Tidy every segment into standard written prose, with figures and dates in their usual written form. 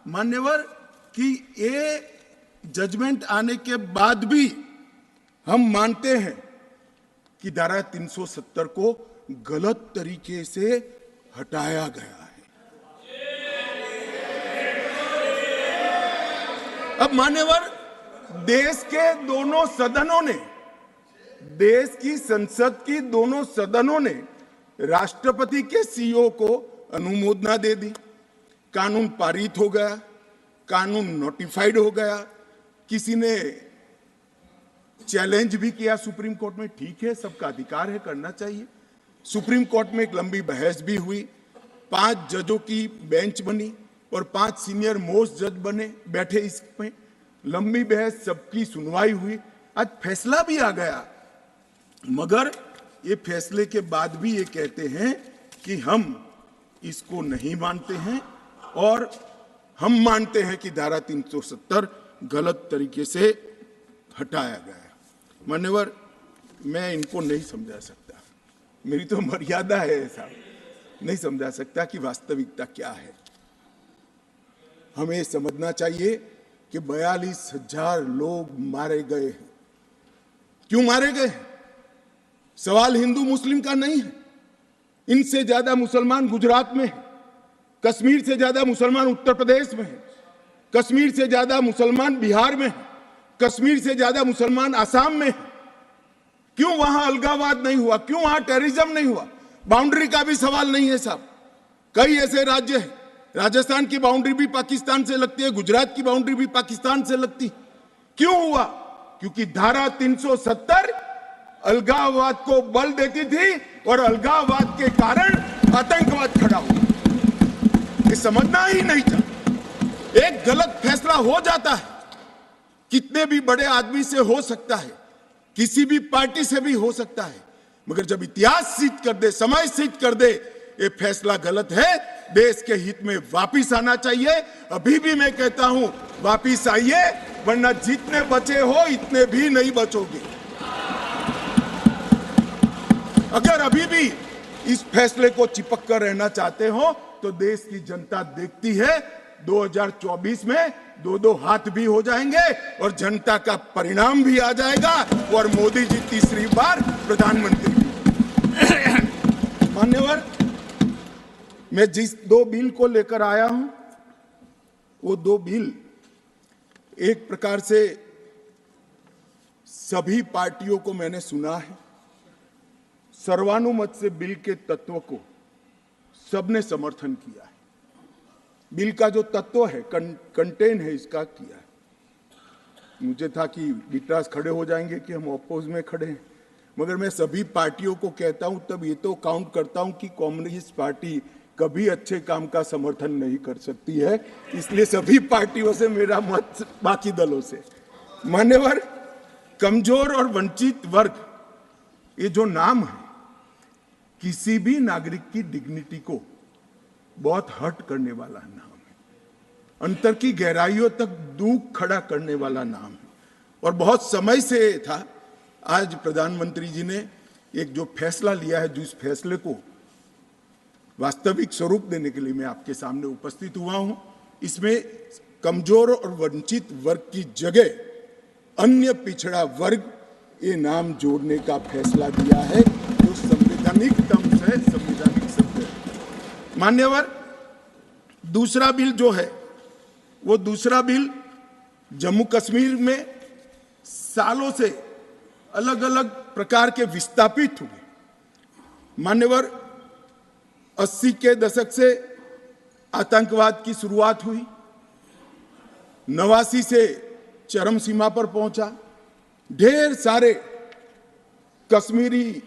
मान्यवर कि ये जजमेंट आने के बाद भी हम मानते हैं कि धारा 370 को गलत तरीके से हटाया गया है। अब मान्यवर, देश के दोनों सदनों ने, देश की संसद की दोनों सदनों ने राष्ट्रपति के सीओ को अनुमोदना दे दी, कानून पारित हो गया, कानून नोटिफाइड हो गया, किसी ने चैलेंज भी किया सुप्रीम कोर्ट में। ठीक है, सबका अधिकार है, करना चाहिए। सुप्रीम कोर्ट में एक लंबी बहस भी हुई, 5 जजों की बेंच बनी और 5 सीनियर मोस्ट जज बने बैठे इसमें, लंबी बहस, सबकी सुनवाई हुई, आज फैसला भी आ गया। मगर ये फैसले के बाद भी ये कहते हैं कि हम इसको नहीं मानते हैं और हम मानते हैं कि धारा 370 गलत तरीके से हटाया गया है। मान्यवर, मैं इनको नहीं समझा सकता, मेरी तो मर्यादा है ऐसा, नहीं समझा सकता कि वास्तविकता क्या है। हमें समझना चाहिए कि 42,000 लोग मारे गए हैं। क्यों मारे गए हैं? सवाल हिंदू मुस्लिम का नहीं है। इनसे ज्यादा मुसलमान गुजरात में है, कश्मीर से ज्यादा मुसलमान उत्तर प्रदेश में है, कश्मीर से ज्यादा मुसलमान बिहार में है, कश्मीर से ज्यादा मुसलमान आसाम में है। क्यों वहां अलगाववाद नहीं हुआ? क्यों वहां टेररिज्म नहीं हुआ? बाउंड्री का भी सवाल नहीं है साहब। कई ऐसे राज्य हैं, राजस्थान की बाउंड्री भी पाकिस्तान से लगती है, गुजरात की बाउंड्री भी पाकिस्तान से लगती। क्यों हुआ? क्योंकि धारा 370 अलगाववाद को बल देती थी और अलगाववाद के कारण आतंकवाद खड़ा हुआ। ये समझना ही नहीं था। एक गलत फैसला हो जाता है, कितने भी बड़े आदमी से हो सकता है, किसी भी पार्टी से भी हो सकता है, मगर जब इतिहास सिद्ध कर दे, समय सिद्ध कर दे ये फैसला गलत है, देश के हित में वापिस आना चाहिए। अभी भी मैं कहता हूं, वापिस आइए, वरना जितने बचे हो इतने भी नहीं बचोगे। अगर अभी भी इस फैसले को चिपक कर रहना चाहते हो तो देश की जनता देखती है, 2024 में 2-2 हाथ भी हो जाएंगे और जनता का परिणाम भी आ जाएगा और मोदी जी तीसरी बार प्रधानमंत्री। मान्यवर, मैं जिस 2 बिल को लेकर आया हूं, वो 2 बिल एक प्रकार से सभी पार्टियों को मैंने सुना है, सर्वानुमत से बिल के तत्व को सबने समर्थन किया है। बिल का जो तत्व है, कंटेन है, इसका किया है। मुझे था कि विटरास खड़े हो जाएंगे कि हम अपोज में खड़े हैं, मगर मैं सभी पार्टियों को कहता हूं, तब ये तो काउंट करता हूं कि कम्युनिस्ट पार्टी कभी अच्छे काम का समर्थन नहीं कर सकती है, इसलिए सभी पार्टियों से मेरा मत बाकी दलों से। मान्यवर, कमजोर और वंचित वर्ग, ये जो नाम है, किसी भी नागरिक की डिग्निटी को बहुत हर्ट करने वाला नाम है, अंतर की गहराइयों तक दुख खड़ा करने वाला नाम है और बहुत समय से था। आज प्रधानमंत्री जी ने एक जो फैसला लिया है, जिस फैसले को वास्तविक स्वरूप देने के लिए मैं आपके सामने उपस्थित हुआ हूं, इसमें कमजोर और वंचित वर्ग की जगह अन्य पिछड़ा वर्ग ये नाम जोड़ने का फैसला दिया है, जो संवैधानिक टर्म्स है, संवैधानिक शब्द है। मान्यवर, दूसरा बिल जो है, वो दूसरा बिल जम्मू कश्मीर में सालों से अलग अलग प्रकार के विस्थापित हुए। मान्यवर, 80 के दशक से आतंकवाद की शुरुआत हुई, 89 से चरम सीमा पर पहुंचा। ढेर सारे कश्मीरी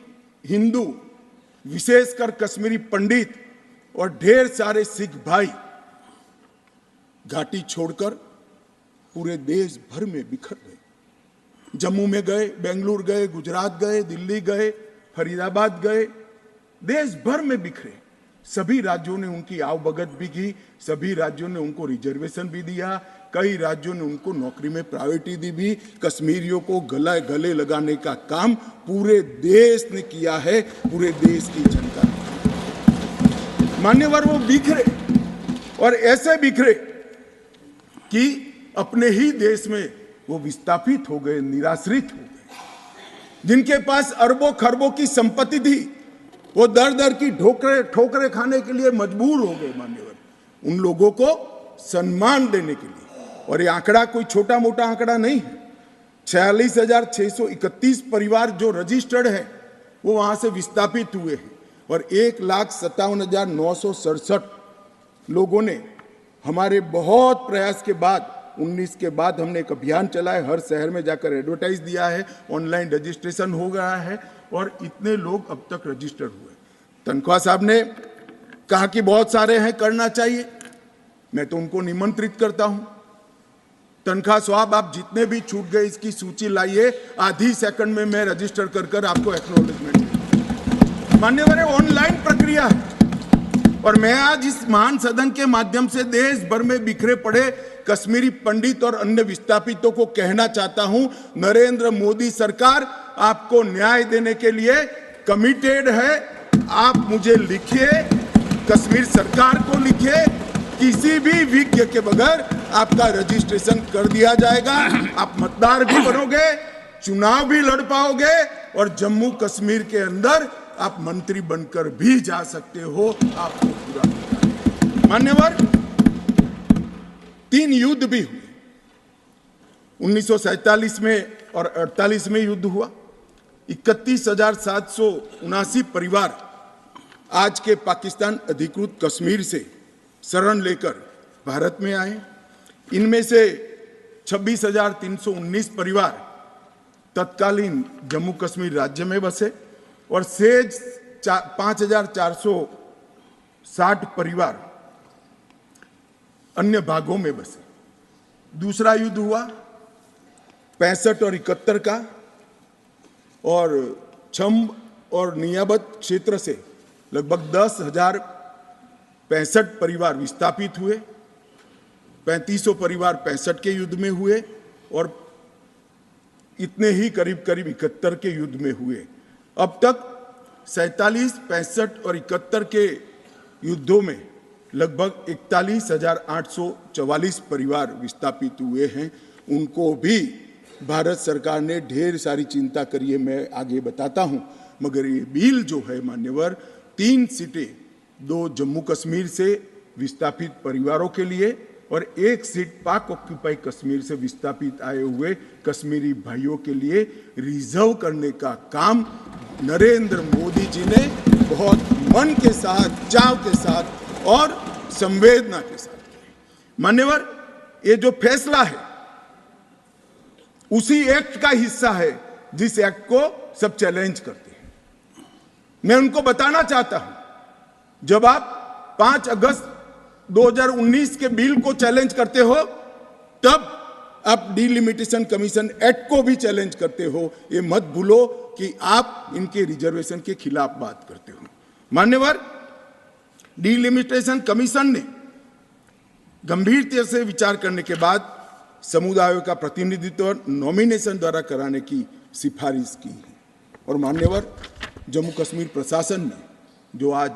हिंदू, विशेषकर कश्मीरी पंडित और ढेर सारे सिख भाई घाटी छोड़कर पूरे देश भर में बिखर गए। जम्मू में गए, बेंगलुरु गए, गुजरात गए, दिल्ली गए, फरीदाबाद गए, देश भर में बिखरे। सभी राज्यों ने उनकी आवभगत भी की, सभी राज्यों ने उनको रिजर्वेशन भी दिया, कई राज्यों ने उनको नौकरी में प्रायोरिटी दी भी। कश्मीरियों को गले लगाने का काम पूरे देश ने किया है, पूरे देश की जनता ने। मान्यवर, वो बिखरे और ऐसे बिखरे कि अपने ही देश में वो विस्थापित हो गए, निराश्रित हो गए। जिनके पास अरबों खरबों की संपत्ति थी, वो दर दर की ठोकरे खाने के लिए मजबूर हो गए मान्यवर। उन लोगों को सम्मान देने के लिए, और ये आंकड़ा कोई छोटा मोटा आंकड़ा नहीं है, 46,631 परिवार जो रजिस्टर्ड है वो वहां से विस्थापित हुए हैं, और 1,57,967 लोगों ने हमारे बहुत प्रयास के बाद 19 के बाद हमने एक अभियान चलाया, हर शहर में जाकर एडवर्टाइज दिया है, ऑनलाइन रजिस्ट्रेशन हो गया है, और इतने लोग अब तक रजिस्टर्ड हुए। तनख्वाह साहब ने कहा कि बहुत सारे हैं, करना चाहिए। मैं तो उनको निमंत्रित करता हूं, तनख्वाह साहब आप जितने भी छूट गए इसकी सूची लाइए, आधी सेकंड में मैं रजिस्टर कर आपको एक्नॉलेजमेंट दूंगा। मान्यवर, ऑनलाइन प्रक्रिया है, और मैं आज इस महान सदन के माध्यम से देश भर में बिखरे पड़े कश्मीरी पंडित और अन्य विस्थापितों को कहना चाहता हूं, नरेंद्र मोदी सरकार आपको न्याय देने के लिए कमिटेड है। आप मुझे लिखिए, कश्मीर सरकार को लिखिए, किसी भी विज्ञ के बगैर आपका रजिस्ट्रेशन कर दिया जाएगा। आप मतदार भी बनोगे, चुनाव भी लड़ पाओगे, और जम्मू कश्मीर के अंदर आप मंत्री बनकर भी जा सकते हो। आपको पूरा मान्यवर, 3 युद्ध भी हुए, 1947 में और 48 में युद्ध हुआ। 31,779 परिवार आज के पाकिस्तान अधिकृत कश्मीर से शरण लेकर भारत में आए। इनमें से 26,319 परिवार तत्कालीन जम्मू कश्मीर राज्य में बसे, और शेष 5,460 परिवार अन्य भागों में बसे। दूसरा युद्ध हुआ 65 और 71 का, और छम्ब और नियाबत क्षेत्र से लगभग 10,065 परिवार विस्थापित हुए। 3500 परिवार 65 के युद्ध में हुए, और इतने ही करीब 71 के युद्ध में हुए। अब तक 47, 65 और 71 के युद्धों में लगभग 41,844 परिवार विस्थापित हुए हैं। उनको भी भारत सरकार ने ढेर सारी चिंता करी है, मैं आगे बताता हूं। मगर ये बिल जो है मान्यवर, 3 सीटें, 2 जम्मू कश्मीर से विस्थापित परिवारों के लिए और 1 सीट पाक ऑक्यूपाई कश्मीर से विस्थापित आए हुए कश्मीरी भाइयों के लिए रिजर्व करने का काम नरेंद्र मोदी जी ने बहुत मन के साथ, चाव के साथ और संवेदना के साथ किया। मान्यवर, ये जो फैसला है उसी एक्ट का हिस्सा है जिस एक्ट को सब चैलेंज करते हैं। मैं उनको बताना चाहता हूं, जब आप 5 अगस्त 2019 के बिल को चैलेंज करते हो, तब आप डिलिमिटेशन कमीशन एक्ट को भी चैलेंज करते हो। ये मत भूलो कि आप इनके रिजर्वेशन के खिलाफ बात करते हो। मान्यवर, डिलिमिटेशन कमीशन ने गंभीरता से विचार करने के बाद समुदायों का प्रतिनिधित्व नॉमिनेशन द्वारा कराने की सिफारिश की है। और मान्यवर, जम्मू कश्मीर प्रशासन ने, जो आज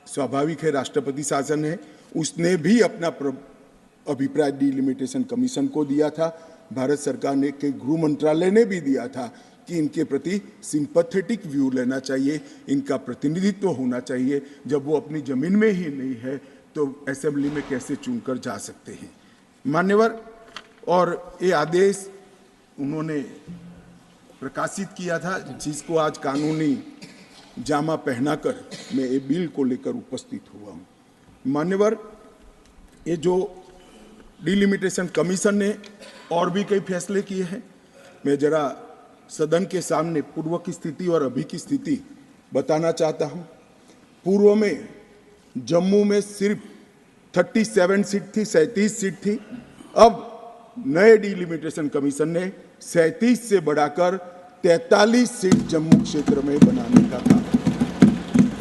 स्वाभाविक है राष्ट्रपति शासन है, उसने भी अपना अभिप्राय डिलिमिटेशन कमीशन को दिया था। भारत सरकार ने के गृह मंत्रालय ने भी दिया था कि इनके प्रति सिंपैथेटिक व्यू लेना चाहिए, इनका प्रतिनिधित्व होना चाहिए। जब वो अपनी जमीन में ही नहीं है तो असेंबली में कैसे चुनकर जा सकते हैं। मान्यवर, और ये आदेश उन्होंने प्रकाशित किया था, जिसको आज कानूनी जामा पहनाकर मैं ये बिल को लेकर उपस्थित हुआ हूँ। मान्यवर, ये जो डिलिमिटेशन कमीशन ने और भी कई फैसले किए हैं, मैं जरा सदन के सामने पूर्व की स्थिति और अभी की स्थिति बताना चाहता हूँ। पूर्व में जम्मू में सिर्फ 37 सीट थी, 37 सीट थी। अब नए डिलिमिटेशन कमीशन ने 37 से बढ़ाकर 43 सीट जम्मू क्षेत्र में बनाने का काम।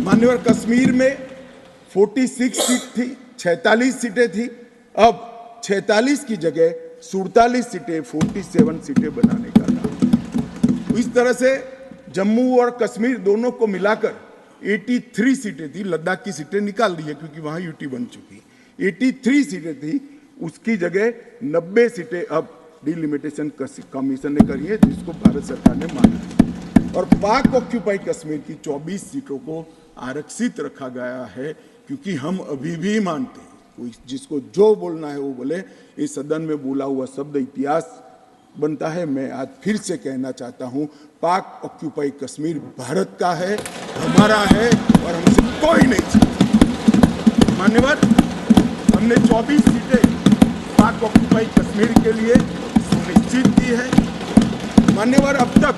मान्यवर, कश्मीर में 46 सीट थी, 46 सीटें थी। अब 46 की जगह 47 सीटें, 47 सीटें बनाने का काम। इस तरह से जम्मू और कश्मीर दोनों को मिलाकर 83 सीटें थी। लद्दाख की सीटें निकाल दी है क्योंकि वहां यूटी बन चुकी। 83 सीटें थी, उसकी जगह 90 सीटें अब डिलिमिटेशन कमीशन ने करी है, जिसको भारत सरकार ने माना है। और पाक ऑक्यूपाई कश्मीर की 24 सीटों को आरक्षित रखा गया है, क्योंकि हम अभी भी मानते हैं, कोई जिसको जो बोलना है वो बोले, इस सदन में बोला हुआ शब्द इतिहास बनता है। मैं आज फिर से कहना चाहता हूं, पाक ऑक्यूपाई कश्मीर भारत का है, हमारा है, और हमसे कोई नहीं छीन। मान्यवर, हमने 24 सीटें पाक ऑक्यूपाई कश्मीर के लिए सुनिश्चित की है। मान्यवर, अब तक